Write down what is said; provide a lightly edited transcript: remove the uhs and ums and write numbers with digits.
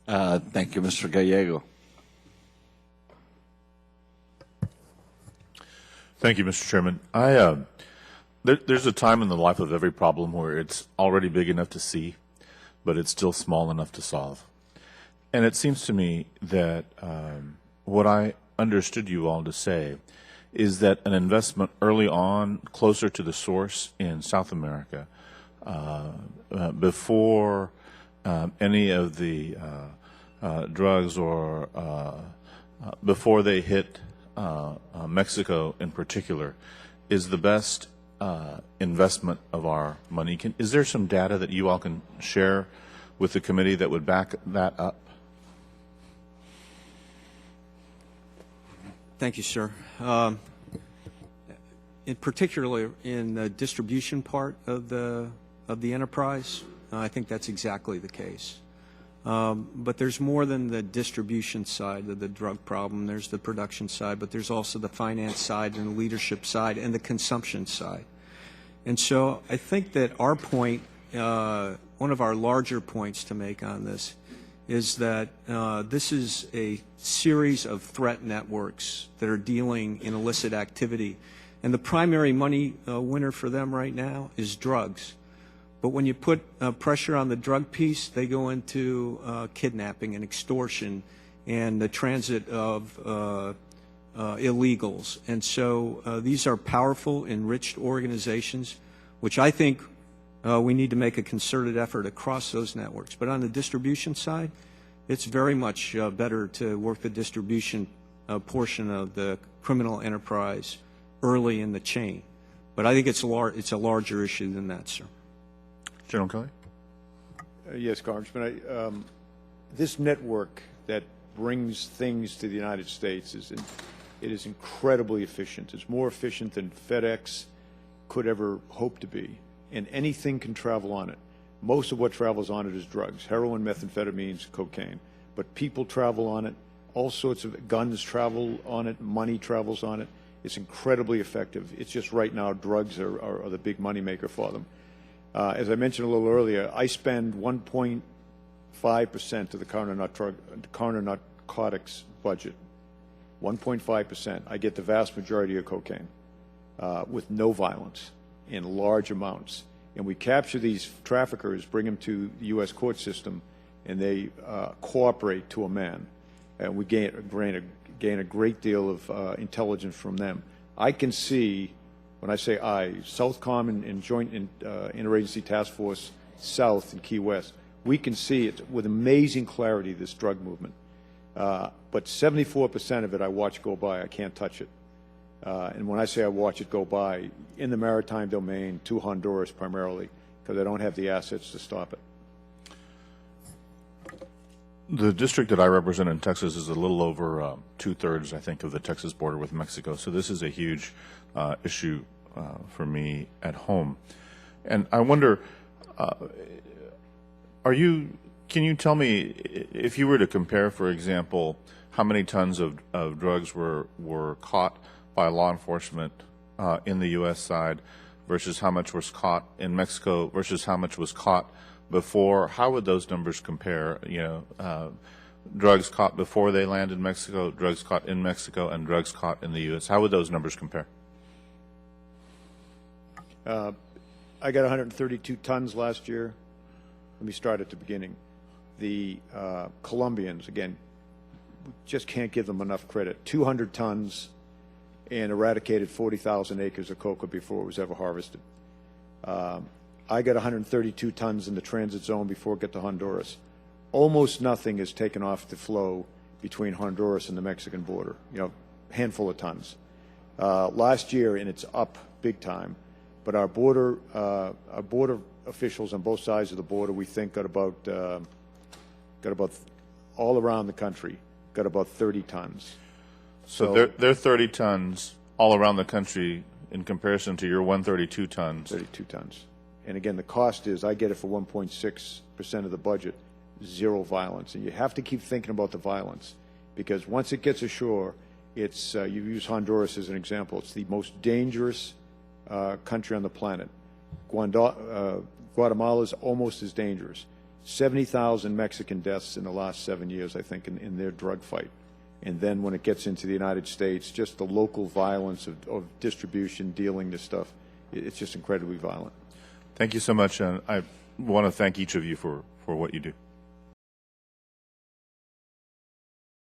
Thank you, Mr. Gallego. Thank you, Mr. Chairman. There's a time in the life of every problem where it's already big enough to see, but it's still small enough to solve. And it seems to me that what I understood you all to say is that an investment early on, closer to the source in South America, before any of the drugs or before they hit Mexico in particular, is the best investment of our money. Is there some data that you all can share with the committee that would back that up? Thank you, sir. In particular, in the distribution part of the enterprise, I think that's exactly the case. But there's more than the distribution side of the drug problem. There's the production side, but there's also the finance side and the leadership side and the consumption side. And so I think that our point, one of our larger points to make on this, is that this is a series of threat networks that are dealing in illicit activity. And the primary money winner for them right now is drugs. But when you put pressure on the drug piece, they go into kidnapping and extortion and the transit of illegals. And so these are powerful, enriched organizations, which I think we need to make a concerted effort across those networks. But on the distribution side, it's very much better to work the distribution portion of the criminal enterprise early in the chain. But I think it's a larger issue than that, sir. General Kelly? Yes, Congressman. This network that brings things to the United States is incredibly efficient. It's more efficient than FedEx could ever hope to be, and anything can travel on it. Most of what travels on it is drugs: heroin, methamphetamines, cocaine. But people travel on it. All sorts of guns travel on it. Money travels on it. It's incredibly effective. It's just right now drugs are the big money maker for them. As I mentioned a little earlier, I spend 1.5% of the counter narcotics budget. 1.5%. I get the vast majority of cocaine with no violence in large amounts. And we capture these traffickers, bring them to the U.S. court system, and they cooperate to a man. And we gain a great deal of intelligence from them. I can see, when I say I, Southcom and Joint Interagency Task Force South in Key West, we can see it with amazing clarity, this drug movement. But 74% of it I watch go by. I can't touch it. And when I say I watch it go by, in the maritime domain to Honduras primarily, because I don't have the assets to stop it. The district that I represent in Texas is a little over 2/3, I think, of the Texas border with Mexico. So this is a huge issue for me at home. And I wonder, can you tell me, if you were to compare, for example, how many tons of drugs were caught by law enforcement in the U.S. side versus how much was caught in Mexico versus how much was caught before? How would those numbers compare? Drugs caught before they landed in Mexico, drugs caught in Mexico, and drugs caught in the U.S. How would those numbers compare? I got 132 tons last year. Let me start at the beginning. The Colombians, again, we just can't give them enough credit. 200 tons and eradicated 40,000 acres of coca before it was ever harvested. I got 132 tons in the transit zone before it got to Honduras. Almost nothing is taken off the flow between Honduras and the Mexican border, handful of tons. Last year, and it's up big time, but our border officials on both sides of the border, we think, got about all around the country, got about 30 tons. So they're 30 tons all around the country in comparison to your 132 tons. 32 tons. And again, the cost is, I get it for 1.6% of the budget, zero violence. And you have to keep thinking about the violence, because once it gets ashore, it's, you use Honduras as an example, it's the most dangerous country on the planet. Guatemala is almost as dangerous. 70,000 Mexican deaths in the last 7 years, I think, in their drug fight. And then when it gets into the United States, just the local violence of distribution, dealing this stuff, it's just incredibly violent. Thank you so much, and I want to thank each of you for what you do.